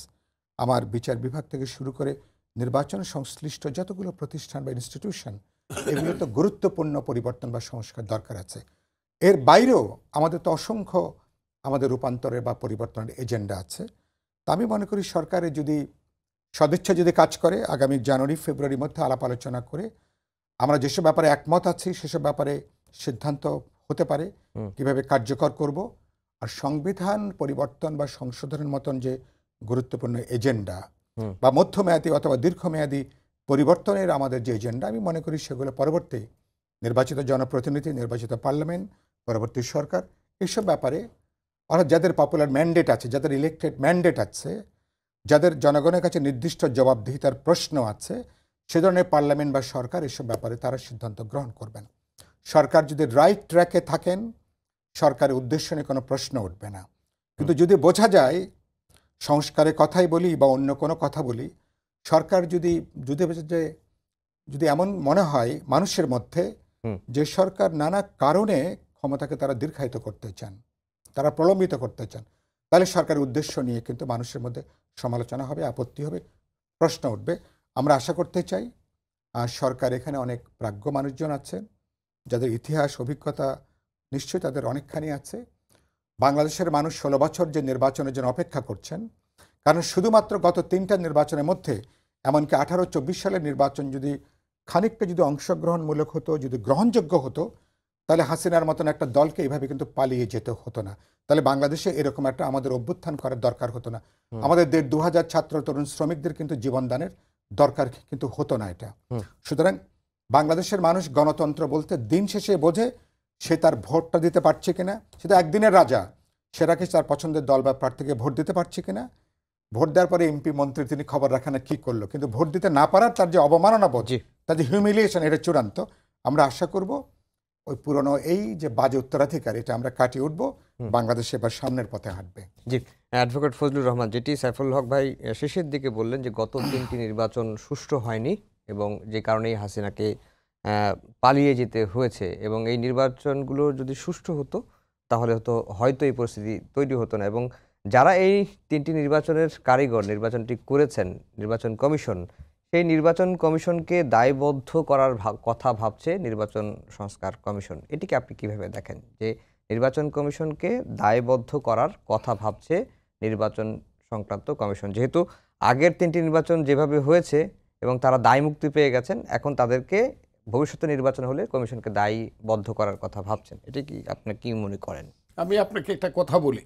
আমার বিচার বিভাগ থেকে শুরু করে নির্বাচন সংশ্লিষ্ট যতগুলো প্রতিষ্ঠান বা ইনস্টিটিউশন, এগুলো তো গুরুত্বপূর্ণ পরিবর্তন বা সংস্কার দরকার আছে। এর বাইরেও আমাদের তো অসংখ্য আমাদের রূপান্তরের বা পরিবর্তনের এজেন্ডা আছে। তা আমি মনে করি সরকারের যদি সদিচ্ছা যদি কাজ করে, আগামী জানুয়ারি ফেব্রুয়ারির মধ্যে আলাপ আলোচনা করে আমরা যেসব ব্যাপারে একমত আছি সেসব ব্যাপারে সিদ্ধান্ত হতে পারে কিভাবে কার্যকর করব। আর সংবিধান পরিবর্তন বা সংশোধনের মতন যে গুরুত্বপূর্ণ এজেন্ডা বা মধ্যমেয়াদী অথবা দীর্ঘমেয়াদী পরিবর্তনের আমাদের যে এজেন্ডা, আমি মনে করি সেগুলো পরবর্তী নির্বাচিত জনপ্রতিনিধি, নির্বাচিত পার্লামেন্ট, পরবর্তী সরকার, এইসব ব্যাপারে অর্থাৎ যাদের পপুলার ম্যান্ডেট আছে, যাদের ইলেক্টেড ম্যান্ডেট আছে, যাদের জনগণের কাছে নির্দিষ্ট জবাবদিহিতার প্রশ্ন আছে, সে ধরনের পার্লামেন্ট বা সরকার এসব ব্যাপারে তারা সিদ্ধান্ত গ্রহণ করবেন। সরকার যদি রাইট ট্র্যাকে থাকেন, সরকারের উদ্দেশ্য নিয়ে কোনো প্রশ্ন উঠবে না। কিন্তু যদি বোঝা যায়, সংস্কারের কথাই বলি বা অন্য কোনো কথা বলি, সরকার যদি যদি এমন মনে হয় মানুষের মধ্যে যে সরকার নানা কারণে ক্ষমতাকে তারা দীর্ঘায়িত করতে চান, তারা প্রলম্বিত করতে চান, তাহলে সরকারের উদ্দেশ্য নিয়ে কিন্তু মানুষের মধ্যে সমালোচনা হবে, আপত্তি হবে, প্রশ্ন উঠবে। আমরা আশা করতে চাই সরকার, এখানে অনেক প্রাজ্ঞ মানুষজন আছেন যাদের ইতিহাস অভিজ্ঞতা নিশ্চয়ই তাদের অনেকখানি আছে। বাংলাদেশের মানুষ 16 বছর যে নির্বাচনের জন্য অপেক্ষা করছেন, কারণ শুধুমাত্র গত 3টা নির্বাচনের মধ্যে, এমনকি 18-24 সালের নির্বাচন যদি খানিকটা যদি অংশগ্রহণমূলক হতো, যদি গ্রহণযোগ্য হতো, তাহলে হাসিনার মতন একটা দলকে এইভাবে কিন্তু পালিয়ে যেতে হতো না। তাহলে বাংলাদেশে এরকম একটা আমাদের অভ্যুত্থান করার দরকার হতো না। আমাদের 1,500 ছাত্র তরুণ শ্রমিকদের কিন্তু জীবনদানের দরকার কিন্তু হতো না এটা। সুতরাং বাংলাদেশের মানুষ গণতন্ত্র বলতে দিন শেষে বোঝে সে তার ভোটটা দিতে পারছে কিনা, সে তো একদিনের রাজা, সেটাকে তার পছন্দের দল বা প্রার্থীকে ভোট দিতে পারছে কিনা, ভোট দেওয়ার পরে এমপি মন্ত্রী তিনি খবর রাখেন না কি করলো, কিন্তু ভোট দিতে না পারার তার যে অবমাননা বোধ, তার যে হিউমিলিয়েশন, এটা চূড়ান্ত। আমরা আশা করব ওই পুরনো এই যে বাজে উত্তরাধিকার, এটা আমরা কাটিয়ে উঠবো, বাংলাদেশে এবার সামনের পথে হাঁটবে। জি, অ্যাডভোকেট ফজলুর রহমান, যেটি সাইফুল হক ভাই শেষের দিকে বললেন যে গত 3টি নির্বাচন সুষ্ঠু হয়নি এবং যে কারণেই হাসিনাকে পালিয়ে যেতে হয়েছে, এবং এই নির্বাচনগুলো যদি সুষ্ঠু হতো তাহলে হয়তো এই পরিস্থিতি তৈরি হতো না। এবং যারা এই 3টি নির্বাচনের কারিগর, নির্বাচনটি করেছেন, নির্বাচন কমিশন, সেই নির্বাচন কমিশনকে দায়বদ্ধ করার কথা ভাবছে নির্বাচন সংস্কার কমিশন। এটিকে আপনি কিভাবে দেখেন যে নির্বাচন কমিশনকে দায়বদ্ধ করার কথা ভাবছে নির্বাচন সংক্রান্ত কমিশন, যেহেতু আগের 3টি নির্বাচন যেভাবে হয়েছে এবং তারা দায়মুক্তি পেয়ে গেছেন, এখন তাদেরকে ভবিষ্যতে নির্বাচন হলে কমিশনকে দায়বদ্ধ করার কথা ভাবছেন? এটি কি আপনি কি মনে করেন? আমি আপনাকে একটা কথা বলি,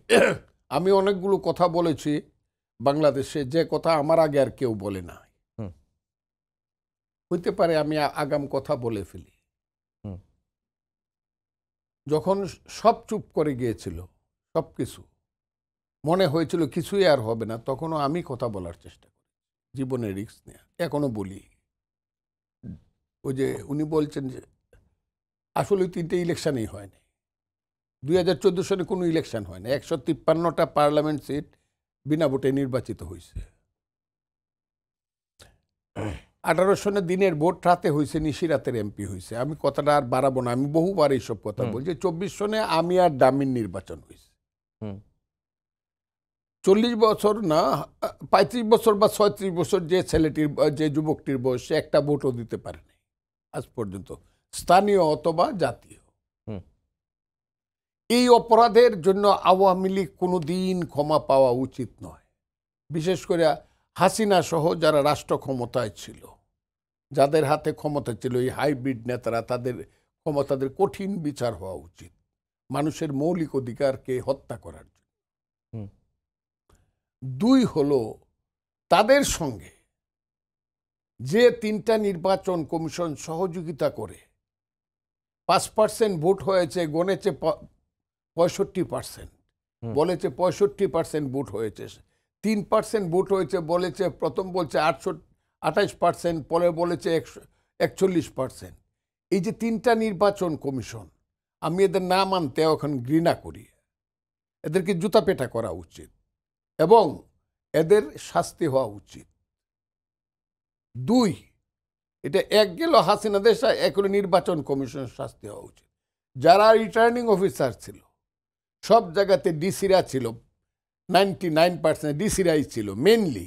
আমি অনেকগুলো কথা বলেছি বাংলাদেশে, যে কথা আমার আগে আর কেউ বলে না। হইতে পারে আমি আগাম কথা বলে ফেলি। যখন সব চুপ করে গিয়েছিল, সব কিছু মনে হয়েছিল কিছুই আর হবে না, তখনও আমি কথা বলার চেষ্টা করি, জীবনের রিস্ক নিয়ে। এখনো বলি, ওই যে উনি বলছেন যে আসলে 3টে ইলেকশনই হয়নি, 2014 সালে কোনো ইলেকশন হয় না, 153টা পার্লামেন্ট সিট বিনা ভোটে নির্বাচিত হয়েছে। 18 সনে দিনের ভোট রাতে হয়েছে, নিশিরাতের এমপি হয়েছে। আমি কথাটা আর বাড়াবো না, আমি বহুবার এইসব কথা বলছি। 24 সনে আমি আর ডামির নির্বাচন হয়েছে। 40 বছর না, 35 বছর বা 36 বছর যে ছেলেটির, যে যুবকটির বয়স, সে একটা ভোটও দিতে পারেনি আজ পর্যন্ত, স্থানীয় অথবা জাতীয়। এই অপরাধের জন্য আওয়ামী লীগ কোনোদিন ক্ষমা পাওয়া উচিত নয়। বিশেষ করে হাসিনা সহ যারা রাষ্ট্র ক্ষমতায় ছিল, যাদের হাতে ক্ষমতা ছিল, এই হাইব্রিড নেতারা, তাদের কঠিন বিচার হওয়া উচিত মানুষের মৌলিক অধিকারকে হত্যা করার জন্য। 2 হলো তাদের সঙ্গে যে 3টা নির্বাচন কমিশন সহযোগিতা করে 5% ভোট হয়েছে, গণেছে 65%, বলেছে 65% ভোট হয়েছে, 3% ভোট হয়েছে বলেছে, প্রথম বলছে 28%, পরে বলেছে 41%। এই যে 3টা নির্বাচন কমিশন, আমি এদের নাম আনতে এখন ঘৃণা করি। এদেরকে জুতা পেটা করা উচিত এবং এদের শাস্তি হওয়া উচিত। 2, এটা এক গেল হাসিনা দেশ, এখন নির্বাচন কমিশনের শাস্তি হওয়া উচিত। যারা রিটার্নিং অফিসার ছিল সব জায়গাতে, ডিসিরা ছিল, 99% ডিসিরাই ছিল মেনলি।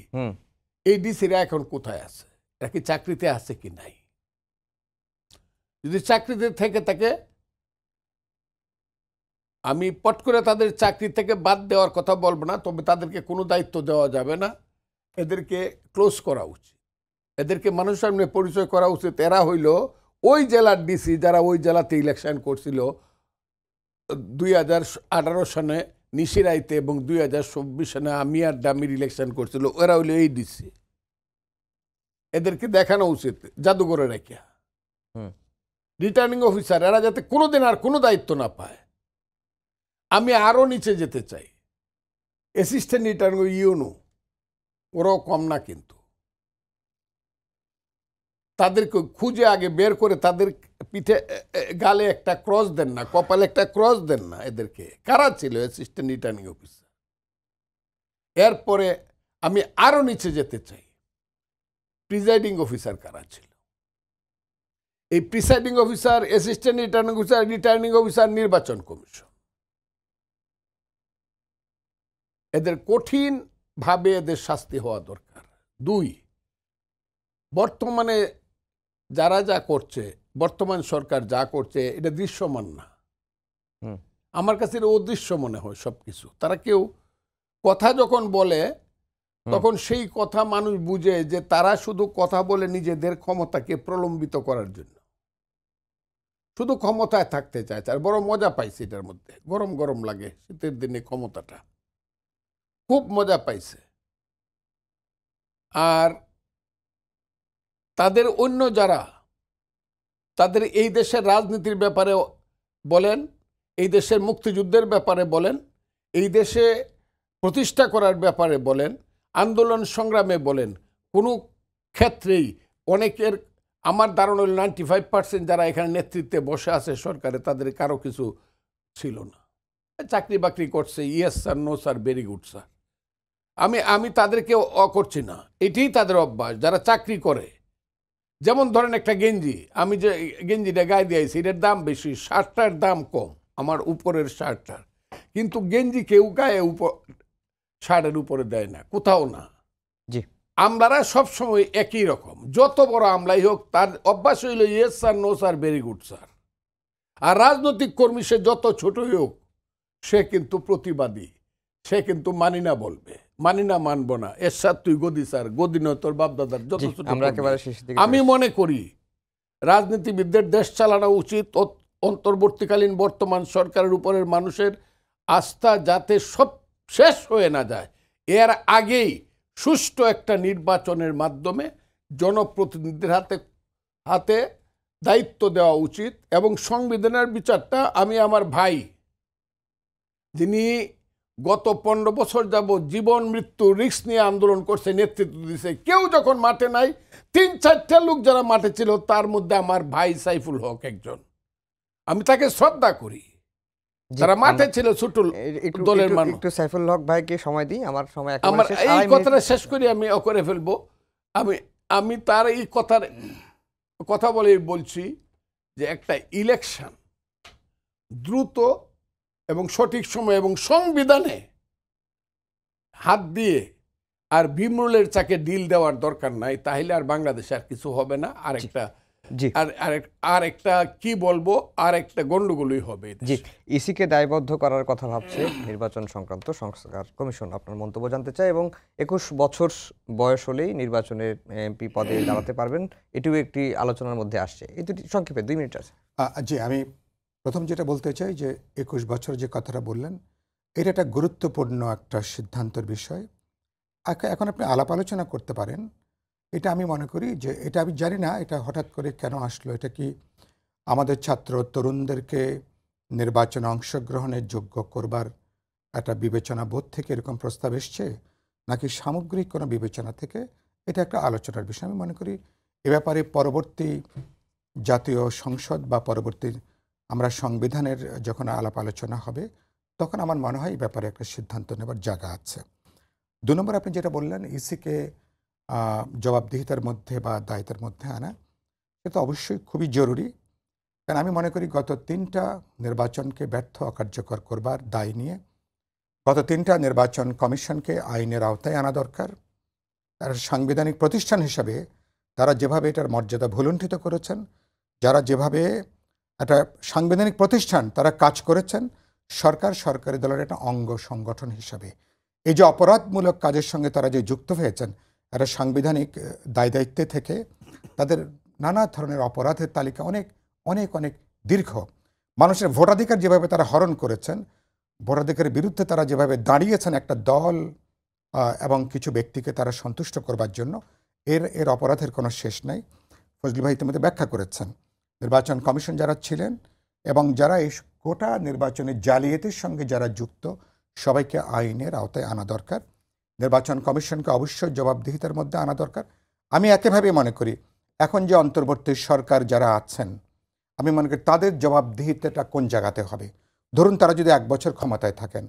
এই ডিসিরা এখন কোথায় আছে? এরা কি চাকরিতে আছে কি নাই? যদি চাকরিতে থেকে থাকে, আমি পট করে তাদের চাকরি থেকে বাদ দেওয়ার কথা বলবো না, তবে তাদেরকে কোনো দায়িত্ব দেওয়া যাবে না। এদেরকে ক্লোজ করা উচিত, এদেরকে মানুষের সামনে পরিচয় করা উচিত। এরা হইল ওই জেলার ডিসি যারা ওই জেলাতে ইলেকশন করছিল 2018 সনে নিশিরাইতে এবং 2024 সনে আমি আর ডামির ইলেকশন করছিল, ওরা হইল এই ডিসি। এদেরকে দেখানো উচিত জাদুঘরে রেখে। রিটার্নিং অফিসার এরা যাতে কোনোদিন আর কোনো দায়িত্ব না পায়। আমি আরো নিচে যেতে চাই, অ্যাসিস্ট্যান্ট রিটার্নিং ইউনো, ওরাও কম না, কিন্তু তাদেরকে খুঁজে আগে বের করে তাদের পিঠে গালে একটা ক্রস দেন না, কপালে একটা ক্রস দেন না। এদেরকে কারা ছিল অ্যাসিস্ট্যান্ট রিটার্নিং অফিসার? এরপরে আমি আরো নিচে যেতে চাই, প্রিজাইডিং অফিসার কারা ছিল? এই presiding officer, assistant returning officer, নির্বাচন কমিশন, এদের কঠিন ভাবে এদের শাস্তি হওয়া দরকার। 2, বর্তমানে যারা যা করছে, বর্তমান সরকার যা করছে, এটা দৃশ্যমান না। আমার কাছে এটা অদৃশ্য মনে হয় সবকিছু। তারা কেউ কথা যখন বলে তখন সেই কথা মানুষ বুঝে যে তারা শুধু কথা বলে নিজেদের ক্ষমতাকে প্রলম্বিত করার জন্য, শুধু ক্ষমতায় থাকতে চায়। আর বড় মজা পাইছে এটার মধ্যে, গরম গরম লাগে শীতের দিনে, ক্ষমতাটা খুব মজা পাইছে। আর তাদের অন্য যারা, তাদের এই দেশের রাজনীতির ব্যাপারে বলেন, এই দেশের মুক্তিযুদ্ধের ব্যাপারে বলেন, এই দেশে প্রতিষ্ঠা করার ব্যাপারে বলেন, আন্দোলন সংগ্রামে বলেন, কোনো ক্ষেত্রেই অনেকের, আমার ধারণা 95% যারা এখানে নেতৃত্বে বসে আছে সরকারে, তাদের কারো কিছু ছিল না। চাকরি বাকরি করছে, yes sir, no sir, very good sir. আমি তাদেরকে করছি না, এটাই তাদের অভ্যাস। যারা চাকরি করে, যেমন ধরেন একটা গেঞ্জি, আমি যে গেঞ্জিটা গায়ে দিয়েছি এটার দাম বেশি, শার্টটার দাম কম আমার উপরের শার্টটার, কিন্তু গেঞ্জি কেউ গায়ে শার্টের উপরে দেয় না, কোথাও না। জি, আমলারা সবসময় একই রকম, যত বড় আমলাই হোক তার অভ্যাস হইল yes sir, no sir, very good sir. আর রাজনৈতিক কর্মী সে যত ছোটই হোক, সে কিন্তু প্রতিবাদী, সে কিন্তু মানি না বলবে, মানি না, মানব না। এরশাদ তুই গদি স্যার, গদি নয় তোর বাপদাদার, যত ছোট। আমরা একেবারে শেষের দিকে আমি মনে করি রাজনীতিবিদদের দেশ চালানো উচিত অন্তর্বর্তীকালীন বর্তমান সরকারের উপরের মানুষের আস্থা যাতে সব শেষ হয়ে না যায়, এর আগেই সুষ্ঠু একটা নির্বাচনের মাধ্যমে জনপ্রতিনিধিদের হাতে দায়িত্ব দেওয়া উচিত। এবং সংবিধানের বিচারটা, আমি আমার ভাই যিনি গত 15 বছর যাবৎ জীবন মৃত্যু রিস্ক নিয়ে আন্দোলন করছে, নেতৃত্ব দিয়েছে। কেউ যখন মাঠে নাই, 3-4টা লোক যারা মাঠে ছিল, তার মধ্যে আমার ভাই সাইফুল হক একজন। আমি তাকে শ্রদ্ধা করি। তারা মাঠে ছিল ছোট দলের মানুষ। একটু সাইফুল হক ভাইকে সময় দিই, আমার সময় একেবারে আমার শেষ। এই কথাটা শেষ করি, আমি করে ফেলবো। আমি তার এই কথা বলে বলছি যে একটা ইলেকশন দ্রুত এবং সঠিক সময় এবং সংবিধানে হাত দিয়ে আর বিমরুলের চাকে ডিল দেওয়ার দরকার নাই, তাহলে আর বাংলাদেশে আর কিছু হবে না। আর একটা কি বলবো, আর একটা গন্ডগোলই হবে। জি, ইসিকে দায়বদ্ধ করার কথা ভাবছে নির্বাচন সংক্রান্ত সংস্কার কমিশন। আপনার মন্তব্য জানতে চাই। এবং 21 বছর বয়স হলেই নির্বাচনের এমপি পদে দাঁড়াতে পারবেন, এটিও একটি আলোচনার মধ্যে আসছে। এই দুটি সংক্ষেপে 2 মিনিট আছে। জি, আমি প্রথম যেটা বলতে চাই যে 21 বছর যে কথাটা বললেন, এটা একটা গুরুত্বপূর্ণ একটা সিদ্ধান্তের বিষয়। এখন আপনি আলাপ আলোচনা করতে পারেন। এটা আমি মনে করি যে এটা আমি জানি না এটা হঠাৎ করে কেন আসলো। এটা কি আমাদের ছাত্র তরুণদেরকে নির্বাচনে অংশগ্রহণের যোগ্য করবার একটা বিবেচনা বোধ থেকে এরকম প্রস্তাব এসছে, নাকি সামগ্রিক কোনো বিবেচনা থেকে? এটা একটা আলোচনার বিষয়। আমি মনে করি এ ব্যাপারে পরবর্তী জাতীয় সংসদ বা পরবর্তী আমরা সংবিধানের যখন আলাপ আলোচনা হবে, তখন আমার মনে হয় এই ব্যাপারে একটা সিদ্ধান্ত নেবার জায়গা আছে। 2 নম্বর, আপনি যেটা বললেন ইসিকে জবাবদিহিতার মধ্যে বা দায়িত্বের মধ্যে আনা, এটা অবশ্যই খুবই জরুরি। কারণ আমি মনে করি গত 3টা নির্বাচনকে ব্যর্থ অকার্যকর করবার দায় নিয়ে গত 3টা নির্বাচন কমিশনকে আইনের আওতায় আনা দরকার। তার সাংবিধানিক প্রতিষ্ঠান হিসাবে তারা যেভাবে এটার মর্যাদা ভুলুণ্ঠিত করেছেন, যারা যেভাবে একটা সাংবিধানিক প্রতিষ্ঠান তারা কাজ করেছেন, সরকারি দলের একটা অঙ্গ সংগঠন হিসাবে এই যে অপরাধমূলক কাজের সঙ্গে তারা যে যুক্ত হয়েছেন, একটা সাংবিধানিক দায়িত্বে থেকে তাদের নানা ধরনের অপরাধের তালিকা অনেক অনেক অনেক দীর্ঘ। মানুষের ভোটাধিকার যেভাবে তারা হরণ করেছেন, ভোটাধিকারের বিরুদ্ধে তারা যেভাবে দাঁড়িয়েছেন একটা দল এবং কিছু ব্যক্তিকে তারা সন্তুষ্ট করবার জন্য, এর অপরাধের কোনো শেষ নাই। ফজলি ভাই ইতিমধ্যে ব্যাখ্যা করেছেন। নির্বাচন কমিশন যারা ছিলেন এবং যারা এই গোটা নির্বাচনের জালিয়াতির সঙ্গে যারা যুক্ত, সবাইকে আইনের আওতায় আনা দরকার। নির্বাচন কমিশনকে অবশ্যই জবাবদিহিতার মধ্যে আনা দরকার। আমি একেভাবে মনে করি এখন যে অন্তর্বর্তী সরকার যারা আছেন, আমি মনে করি তাদের জবাবদিহিতাটা কোন জায়গাতে হবে। ধরুন তারা যদি 1 বছর ক্ষমতায় থাকেন,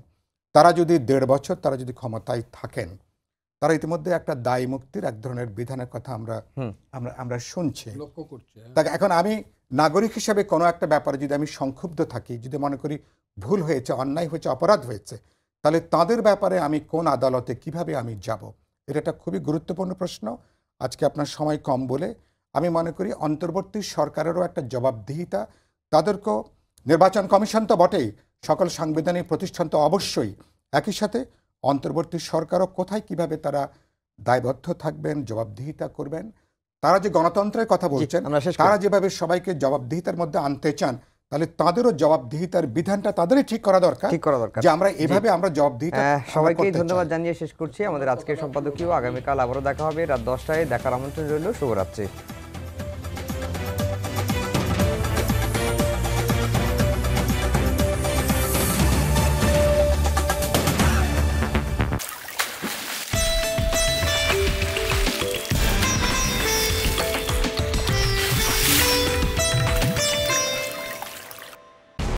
তারা যদি 1.5 বছর তারা যদি ক্ষমতায় থাকেন, তারা ইতিমধ্যে একটা দায় মুক্তির এক ধরনের বিধানের কথা আমরা শুনছি, লক্ষ্য করছে। তাকে এখন আমি নাগরিক হিসাবে কোনো একটা ব্যাপারে যদি আমি সংক্ষুব্ধ থাকি, যদি মনে করি ভুল হয়েছে, অন্যায় হয়েছে, অপরাধ হয়েছে, তাহলে তাদের ব্যাপারে আমি কোন আদালতে কিভাবে আমি যাব, এটা একটা খুবই গুরুত্বপূর্ণ প্রশ্ন। আজকে আপনার সময় কম বলে আমি মনে করি অন্তর্বর্তী সরকারেরও একটা জবাবদিহিতা, তাদেরকেও, নির্বাচন কমিশন তো বটেই, সকল সাংবিধানিক প্রতিষ্ঠান তো অবশ্যই, একই সাথে অন্তর্বর্তী সরকারও কোথায় কিভাবে তারা দায়বদ্ধ থাকবেন, জবাবদিহিতা করবেন। তারা যে গণতন্ত্রের কথা বলছেন, তারা যেভাবে সবাইকে জবাবদিহিতার মধ্যে আনতে চান, তাহলে তাদেরও জবাবদিহিতার বিধানটা তাদেরই ঠিক করা দরকার যে আমরা এভাবে আমরা জবাবদিহিতা। সবাইকে ধন্যবাদ জানিয়ে শেষ করছি আমাদের আজকের সম্পাদকীয়। আগামীকাল আবারও দেখা হবে রাত 10টায়। দেখার আমন্ত্রণ রইল। শুভরাত্রি।